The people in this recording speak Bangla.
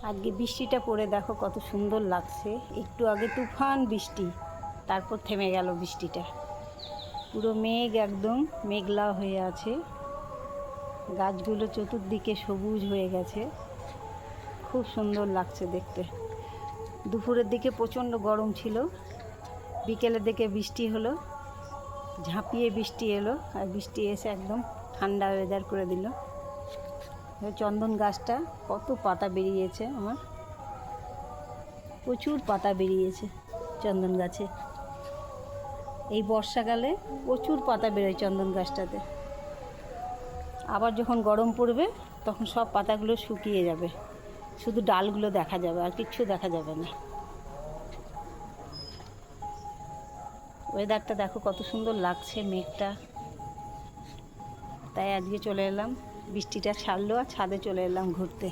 আজকে বৃষ্টিটা পড়ে দেখো কত সুন্দর লাগছে। একটু আগে তুফান বৃষ্টি, তারপর থেমে গেল বৃষ্টিটা। পুরো মেঘ, একদম মেঘলা হয়ে আছে। গাছগুলো চতুর্দিকে সবুজ হয়ে গেছে, খুব সুন্দর লাগছে দেখতে। দুপুরের দিকে প্রচণ্ড গরম ছিল, বিকেলের দিকে বৃষ্টি হলো, ঝাঁপিয়ে বৃষ্টি এলো, আর বৃষ্টি এসে একদম ঠান্ডা ওয়েদার করে দিল। চন্দন গাছটা কত পাতা বেরিয়েছে, আমার প্রচুর পাতা বেরিয়েছে চন্দন গাছে। এই বর্ষাকালে প্রচুর পাতা বেরোয় চন্দন গাছটাতে। আবার যখন গরম পড়বে তখন সব পাতাগুলো শুকিয়ে যাবে, শুধু ডালগুলো দেখা যাবে, আর কিচ্ছু দেখা যাবে না। ওয়েদারটা দেখো কত সুন্দর লাগছে, মেঘটা। তাই আজকে চলে এলাম, বৃষ্টিটা ছাড়লো আর ছাদে চলে এলাম ঘুরতে।